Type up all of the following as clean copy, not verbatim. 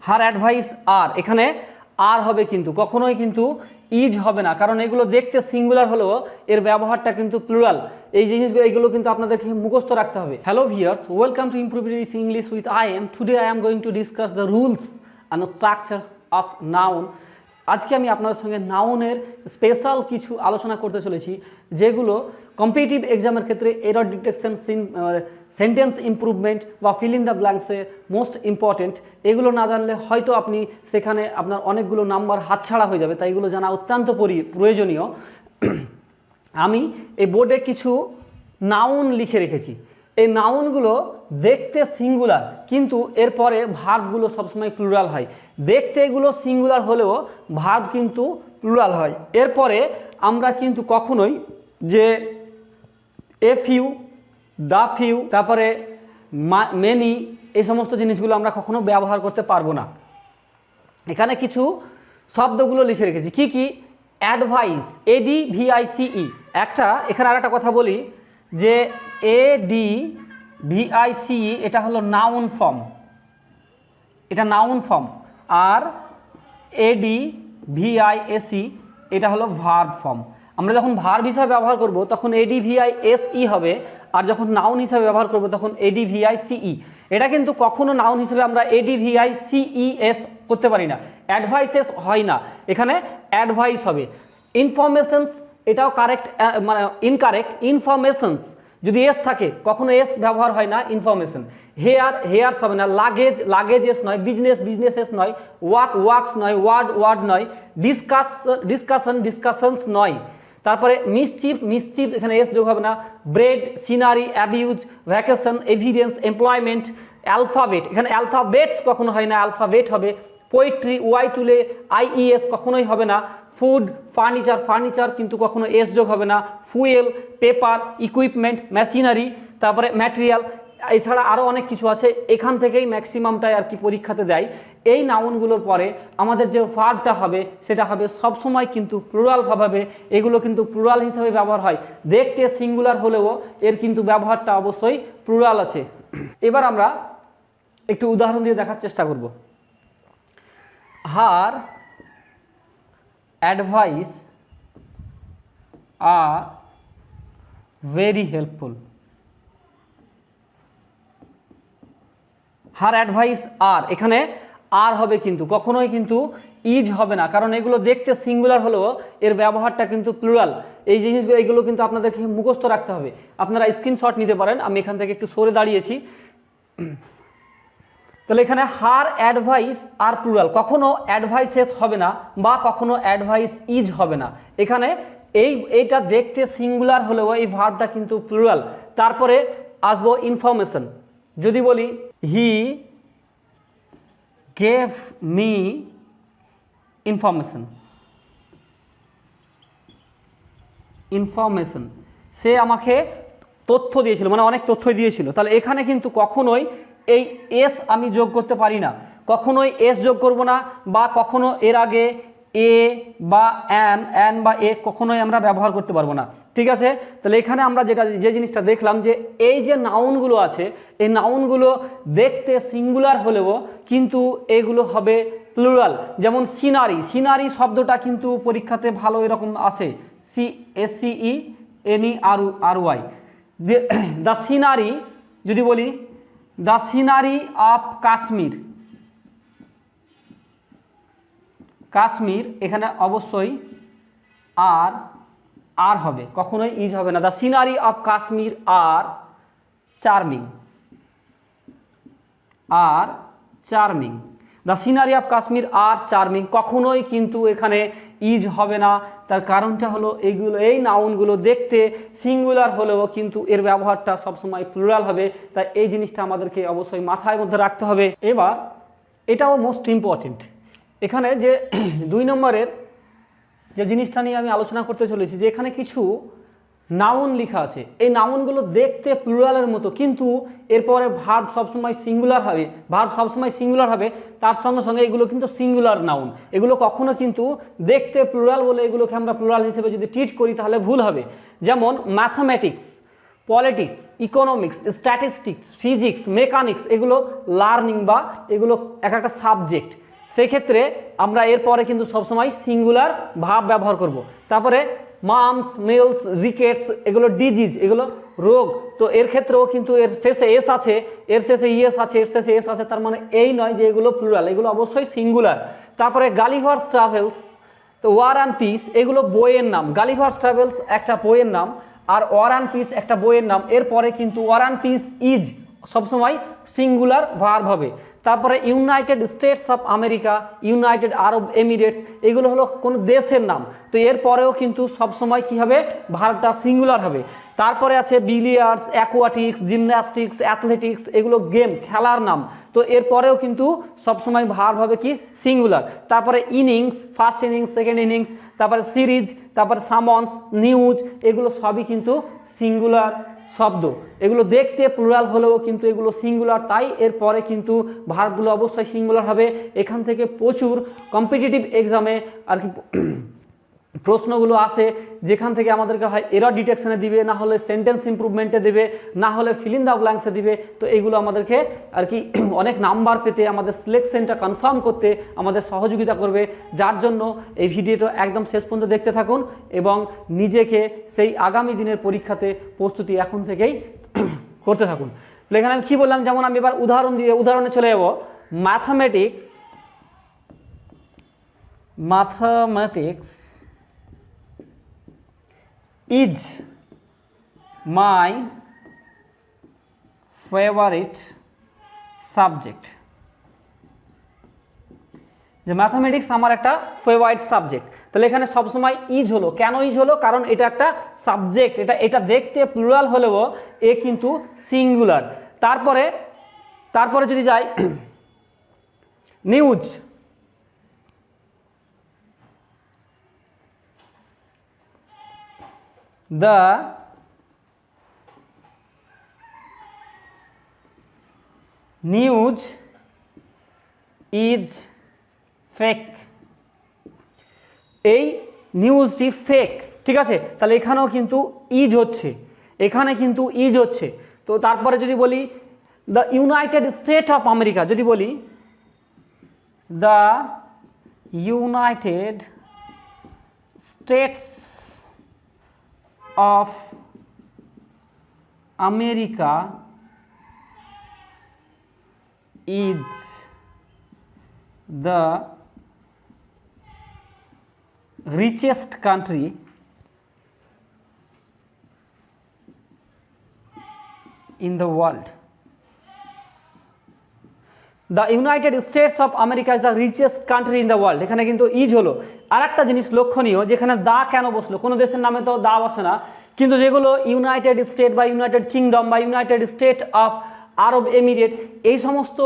Her advice are, এখানে are হবে কিন্তু, কখনোই কিন্তু ইজ হবে না, কারণ এগুলো দেখতে সিঙ্গুলার হলেও এর ব্যবহারটা কিন্তু প্লুরাল। এই জিনিসগুলো এগুলো কিন্তু আপনাদেরকে মুখস্থ রাখতে হবে। Hello viewers, welcome to improve English with IM। Today I am going to discuss the rules and structure of noun. আজকে আমি আপনাদের সঙ্গে নাউনের স্পেশাল কিছু আলোচনা করতে চলেছি, যেগুলো কম্পিটিটিভ এক্সামের ক্ষেত্রে এরর ডিটেকশন, সেন্টেন্স ইমপ্রুভমেন্ট বা ফিল ইন দ্য ব্ল্যাঙ্কসে মোস্ট ইম্পর্টেন্ট। এগুলো না জানলে হয়তো আপনি সেখানে আপনার অনেকগুলো নাম্বার হাতছাড়া হয়ে যাবে, তাই এগুলো জানা অত্যন্ত প্রয়োজনীয়। আমি এই বোর্ডে কিছু নাউন লিখে রেখেছি। এই নাউনগুলো দেখতে সিঙ্গুলার, কিন্তু এরপরে ভার্বগুলো সবসময় প্লুরাল হয়। দেখতে এগুলো সিঙ্গুলার হলেও ভার্ব কিন্তু প্লুরাল হয়। এরপরে আমরা কিন্তু কখনোই যে এ ফিউ, দা ফিউ, তারপরে মেনি, এই সমস্ত জিনিসগুলো আমরা কখনো ব্যবহার করতে পারবো না। এখানে কিছু শব্দগুলো লিখে রেখেছি। কি কি? Advice, ADVICE। এখানে আর একটা কথা বলি যে ADVICE এটা হলো নাউন ফর্ম, এটা নাউন ফর্ম। আর ADVISE এটা হলো ভার্ব ফর্ম। আমরা যখন ভার্ব হিসাবে ব্যবহার করব তখন ADVISE হবে, আর যখন নাউন হিসাবে ব্যবহার করব তখন ADVICE। এটা কিন্তু কখনো নাউন হিসেবে আমরা ADVICES করতে পারি না, অ্যাডভাইসেস হয় না, এখানে অ্যাডভাইস হবে। ইনফরমেশনস, এটাও কারেক্ট, মানে ইনকারেক্ট। ইনফরমেশনস যদি এস থাকে কখনো এস ব্যবহার হয় না, ইনফরমেশন। হেয়ার্স হবে না। লাগেজেস নয়। বিজনেসেস নয়। ওয়ার্কস নয়। ওয়ার্ড নয়। ডিসকাশনস নয়। তারপরে মিসচিফ এখানে এস যোগ হবে না। Bread, scenery, abuse, vacation, evidence, employment. Alphabet, এখানে অ্যালফাবেটস কখনো হয় না, অ্যালফাবেট হবে। পোয়েট্রি, ওয়াই তুলে IES কখনোই হবে না। ফুড, ফার্নিচার কিন্তু কখনো এস যোগ হবে না। ফুয়েল, পেপার, ইকুইপমেন্ট, মেশিনারি, তারপরে ম্যাটেরিয়াল। এছাড়া আরও অনেক কিছু আছে, এখান থেকেই ম্যাক্সিমামটাই আর কি পরীক্ষাতে দেয়। এই নাউনগুলোর পরে আমাদের যে ভার্বটা হবে সেটা হবে সবসময় কিন্তু প্লুরাল ভাব হবে। এগুলো কিন্তু প্লুরাল হিসাবে ব্যবহার হয়। দেখতে সিঙ্গুলার হলেও এর কিন্তু ব্যবহারটা অবশ্যই প্লুরাল আছে। এবার আমরা একটু উদাহরণ দিয়ে দেখার চেষ্টা করব। Her advice are very helpful. Her advice are, এখানে আর হবে কিন্তু, কখনোই কিন্তু ইজ হবে না, কারণ এগুলো দেখতে সিঙ্গুলার হলেও এর ব্যবহারটা কিন্তু প্লুরাল। এই জিনিসগুলো এগুলো কিন্তু আপনাদেরকে মুখস্থ রাখতে হবে। আপনারা স্ক্রিনশট নিতে পারেন, আমি এখান থেকে একটু সরে দাঁড়িয়েছি। তাহলে এখানে হার অ্যাডভাইস আর প্লুরাল, কখনো অ্যাডভাইসেস হবে না বা কখনো অ্যাডভাইস ইজ হবে না। এখানে এইটা দেখতে সিঙ্গুলার হলেও এই ভার্বটা কিন্তু প্লুরাল। তারপরে আসবো ইনফরমেশন। যদি বলি হি গেভ মি ইনফরমেশন, সে আমাকে তথ্য দিয়েছিল, মানে অনেক তথ্যই দিয়েছিল। তাহলে এখানে কিন্তু কখনোই এই এস আমি যোগ করতে পারি না, কখনোই এস যোগ করব না, বা কখনো এর আগে এ বা অ্যান বা এ কখনোই আমরা ব্যবহার করতে পারবো না। ঠিক আছে? তাহলে এখানে আমরা যে জিনিসটা দেখলাম যে এই যে নাউনগুলো আছে, এই নাউনগুলো দেখতে সিঙ্গুলার হলেও কিন্তু এগুলো হবে প্লুরাল। যেমন সিনারি শব্দটা কিন্তু পরীক্ষাতে ভালো এরকম আসে, SCENERY। দ্য সিনারি, যদি বলি দ্য সিনারি অফ কাশ্মীর, এখানে অবশ্যই আর হবে, কখনোই ইজ হবে না। The scenery of Kashmir are charming. The scenery of Kashmir are charming, কখনোই কিন্তু এখানে ইজ হবে না। তার কারণটা হলো এই নাউনগুলো দেখতে সিঙ্গুলার হলেও কিন্তু এর ব্যবহারটা সবসময় প্লুরাল হবে। তাই এই জিনিসটা আমাদেরকে অবশ্যই মাথায় মধ্যে রাখতে হবে। এবার এটাও মোস্ট ইম্পর্টেন্ট, এখানে যে 2 নম্বরের যে জিনিসটা নিয়ে আমি আলোচনা করতে চলেছি, যে এখানে কিছু নাউন লেখা আছে, এই নাউনগুলো দেখতে প্লুরালের মতো, কিন্তু এরপরে ভার্ব সবসময় সিঙ্গুলার হবে। তার সঙ্গে সঙ্গে এগুলো কিন্তু সিঙ্গুলার নাউন, এগুলো কখনো কিন্তু দেখতে প্লুরাল বলে এগুলোকে আমরা প্লুরাল হিসেবে যদি ট্রিট করি তাহলে ভুল হবে। যেমন mathematics, politics, economics, statistics, physics, mechanics, এগুলো লার্নিং বা এগুলো এক একটা সাবজেক্ট। সেক্ষেত্রে আমরা এরপরে কিন্তু সবসময় সিঙ্গুলার ভাব ব্যবহার করব। তারপরে মামস, মেলস, রিকেটস, এগুলো ডিজিজ, এগুলো রোগ। তো এর ক্ষেত্রেও কিন্তু এর শেষে এস আছে, এর শেষে ইএস আছে, এর শেষে এস আছে, তার মানে এই নয় যে এগুলো প্লুরাল, এগুলো অবশ্যই সিঙ্গুলার। তারপরে গালিভার্স ট্রাভেলস, তো ওয়ার অ্যান্ড পিস, এগুলো বইয়ের নাম। গালিভার্স ট্রাভেলস একটা বইয়ের নাম, আর ওয়ার অ্যান্ড পিস একটা বইয়ের নাম। এরপরে কিন্তু ওয়ার অ্যান্ড পিস ইজ সবসময় সিঙ্গুলার ভার্ব হবে। তারপরে United states of America, United Arab Emirates, এগুলো হলো কোনো দেশের নাম। তো এরপরেও কিন্তু সবসময় কী হবে, ভার্বটা সিঙ্গুলার হবে। তারপরে আছে বিলিয়ার্ডস, অ্যাকোয়াটিক্স, জিমন্যাস্টিক্স, অ্যাথলেটিক্স, এগুলো গেম, খেলার নাম। তো এরপরেও কিন্তু সবসময় ভার্ব হবে কি, সিঙ্গুলার। তারপরে innings, first innings, second innings, তারপরে সিরিজ, তারপরে সামন্স, নিউজ, এগুলো সবই কিন্তু সিঙ্গুলার শব্দ। এগুলো দেখতে প্লুরাল হলেও কিন্তু এগুলো সিঙ্গুলার, তাই এরপরে কিন্তু ভার্বগুলো অবশ্যই সিঙ্গুলার হবে। এখান থেকে প্রচুর কম্পিটিটিভ এক্সামে আর কি প্রশ্নগুলো আসে, যেখান থেকে আমাদেরকে হয় এরর ডিটেকশনে দিবে, না হলে সেন্টেন্স ইমপ্রুভমেন্টে দেবে, না হলে ফিল ইন দ্য ব্ল্যাঙ্কসে দিবে। তো এইগুলো আমাদেরকে আর কি অনেক নাম্বার পেতে, আমাদের সিলেকশনটা কনফার্ম করতে আমাদের সহযোগিতা করবে। যার জন্য এই ভিডিওটা একদম শেষ পর্যন্ত দেখতে থাকুন এবং নিজেকে সেই আগামী দিনের পরীক্ষাতে প্রস্তুতি এখন থেকেই করতে থাকুন। তো এখানে আমি কী বললাম, যেমন আমি এবার উদাহরণে চলে যাব। Mathematics is my favorite subject। যে ম্যাথামেটিক্স আমার একটা ফেভারিট সাবজেক্ট। তাহলে এখানে সবসময় ইজ হলো, কেন ইজ হলো, কারণ এটা একটা সাবজেক্ট, এটা দেখতে প্লুরাল হলেও এ কিন্তু সিঙ্গুলার। তারপরে যদি যাই news, the news is fake। এই নিউজটি ফেক, ঠিক আছে। তাহলে এখানেও কিন্তু ইজ হচ্ছে, এখানে কিন্তু ইজ হচ্ছে। তো তারপরে যদি বলি the United state of America, যদি বলি the United states of America is the richest country in the world। The United states of America is the richest country in the world. এখানে কিন্তু ইজ হলো। আর একটা জিনিস লক্ষণীয়, যেখানে দা কেন বসলো, কোনো দেশের নামে তো দা বসে না, কিন্তু যেগুলো ইউনাইটেড স্টেট বা ইউনাইটেড কিংডম বা United state of Arab Emirate, এই সমস্ত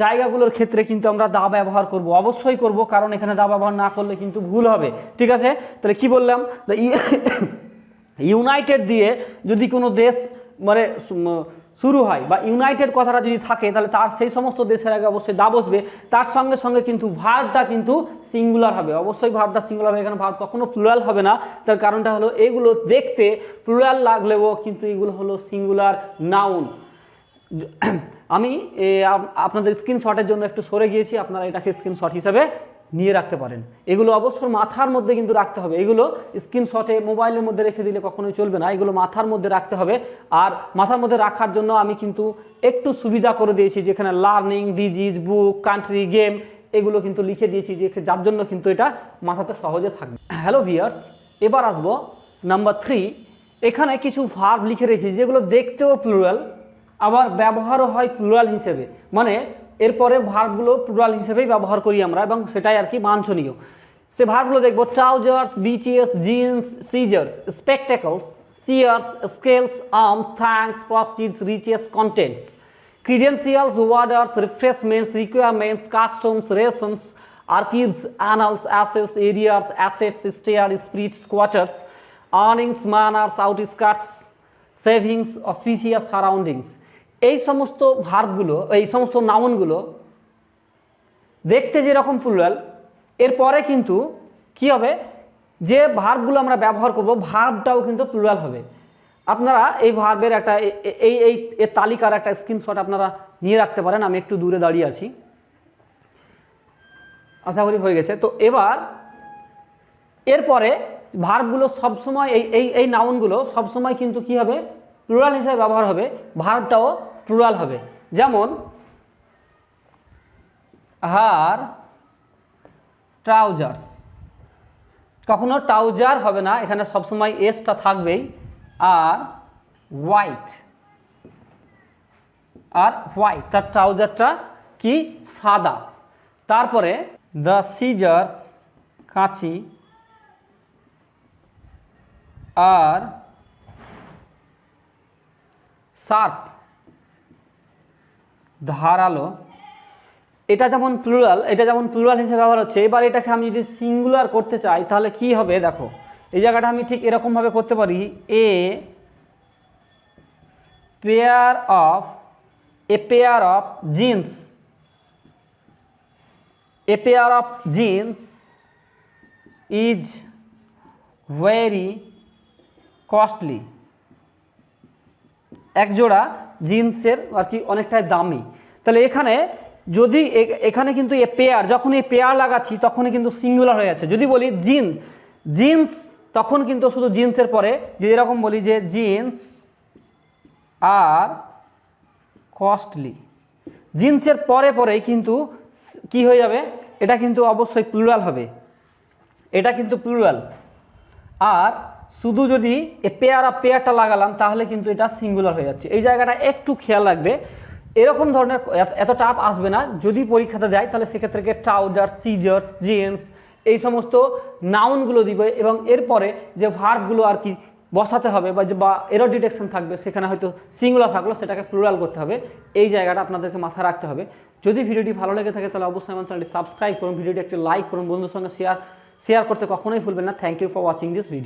জায়গাগুলোর ক্ষেত্রে কিন্তু আমরা দা ব্যবহার করব, অবশ্যই করব, কারণ এখানে দা ব্যবহার না করলে কিন্তু ভুল হবে, ঠিক আছে। তাহলে কি বললাম, ইউনাইটেড দিয়ে যদি কোনো দেশ মানে শুরু হয় বা ইউনাইটেড কথাটা যদি থাকে, তাহলে তার সেই সমস্ত দেশের আগে অবশ্যই দা বসবে। তার সঙ্গে সঙ্গে কিন্তু ভার্বটা কিন্তু সিঙ্গুলার হবে, অবশ্যই ভার্বটা সিঙ্গুলার হবে। এখানে ভার্ব কখনো প্লুরাল হবে না, তার কারণটা হলো এগুলো দেখতে প্লুরাল লাগলেও কিন্তু এগুলো হলো সিঙ্গুলার নাউন। আমি আপনাদের স্ক্রিনশটের জন্য একটু সরে গিয়েছি, আপনারা এটাকে স্ক্রিনশট হিসাবে নিয়ে রাখতে পারেন। এগুলো অবশ্যই মাথার মধ্যে কিন্তু রাখতে হবে, এগুলো স্ক্রিনশটে মোবাইলের মধ্যে রেখে দিলে কখনোই চলবে না, এগুলো মাথার মধ্যে রাখতে হবে। আর মাথার মধ্যে রাখার জন্য আমি কিন্তু একটু সুবিধা করে দিয়েছি, যেখানে লার্নিং, ডিজিজ, বুক, কান্ট্রি, গেম, এগুলো কিন্তু লিখে দিয়েছি, যে যার জন্য কিন্তু এটা মাথাতে সহজে থাকবে। হ্যালো ভিউয়ার্স, এবার আসবো নাম্বার 3। এখানে কিছু ভার্ব লিখে রেখেছি যেগুলো দেখতেও প্লুরাল, আবার ব্যবহারও হয় প্লুরাল হিসেবে, মানে এরপরে ভার্বগুলো প্লুরাল হিসেবেই ব্যবহার করি আমরা, এবং সেটাই আর কি বাঞ্ছনীয়। সে ভার্বগুলো দেখবো: trousers, breeches, jeans, scissors, spectacles, shears, scales, arm, thanks, proceeds, riches, contents, credentials, orders, refreshments, requirements, customs, rations, archives, annals, ashes, arrears, assets, stair, spirits, quarters, earnings, manners, outskirts, savings, auspicious surroundings. এই সমস্ত ভার্বগুলো, এই সমস্ত নাউনগুলো দেখতে যেরকম plural, এরপরে কিন্তু কি হবে, যে ভার্বগুলো আমরা ব্যবহার করব ভার্বটাও কিন্তু প্লুরাল হবে। আপনারা এই ভার্বের একটা এই তালিকার একটা স্ক্রিনশট আপনারা নিয়ে রাখতে পারেন। আমি একটু দূরে দাঁড়িয়ে আছি, আশা করি হয়ে গেছে। তো এবার এরপরে ভার্বগুলো সবসময় এই নাউনগুলো সবসময় কিন্তু কি হবে, প্লুরাল হিসেবে ব্যবহার হবে, ভার্বটাও প্লুরাল হবে। যেমন হার ট্রাউজার্স, কখনো ট্রাউজার হবে না, এখানে সবসময় এসটা থাকবেই। আর হোয়াইট, তার ট্রাউজারটা কি সাদা। তারপরে দ্য সিজার্স, কাঁচি। আর শার্প, ধারালো। এটা যেমন প্লুরাল হিসেবে ব্যবহার হচ্ছে। এবার এটাকে আমি যদি সিঙ্গুলার করতে চাই তাহলে কি হবে, দেখো এই জায়গাটা আমি ঠিক এরকমভাবে করতে পারি, a pair of jeans, is very costly. এক জোড়া জিন্সের আর কি অনেকটাই দামি। তাহলে যদি এখানে কিন্তু যখন এই পেয়ার লাগাচ্ছি তখনই কিন্তু সিঙ্গুলার হয়ে যাচ্ছে। যদি বলি জিন্স তখন কিন্তু শুধু জিন্সের পরে যদি এরকম বলি যে জিন্স আর কস্টলি, জিন্সের পরেই কিন্তু কি হয়ে যাবে, এটা কিন্তু অবশ্যই প্লুরাল হবে, এটা কিন্তু প্লুরাল। আর শুধু যদি পেয়ারটা লাগালাম তাহলে কিন্তু এটা সিঙ্গুলার হয়ে যাচ্ছে। এই জায়গাটা একটু খেয়াল রাখবে। এরকম ধরনের এত টাফ আসবে না। যদি পরীক্ষাতে দেয় তাহলে সেক্ষেত্রে ট্রাউজার, সিজার্স, জিন্স এই সমস্ত নাউনগুলো দিবে এবং এরপরে যে ভার্বগুলো আর কি বসাতে হবে বা এরর ডিটেকশন থাকবে, সেখানে হয়তো সিঙ্গুলার থাকলো, সেটাকে প্লুরাল করতে হবে। এই জায়গাটা আপনাদেরকে মাথায় রাখতে হবে। যদি ভিডিওটি ভালো লেগে থাকে তাহলে অবশ্যই আমার চ্যানেলটি সাবস্ক্রাইব করুন, ভিডিওটি একটি লাইক করুন, বন্ধুর সঙ্গে শেয়ার করতে কখনোই ভুলবেন না। Thank you for watching this video.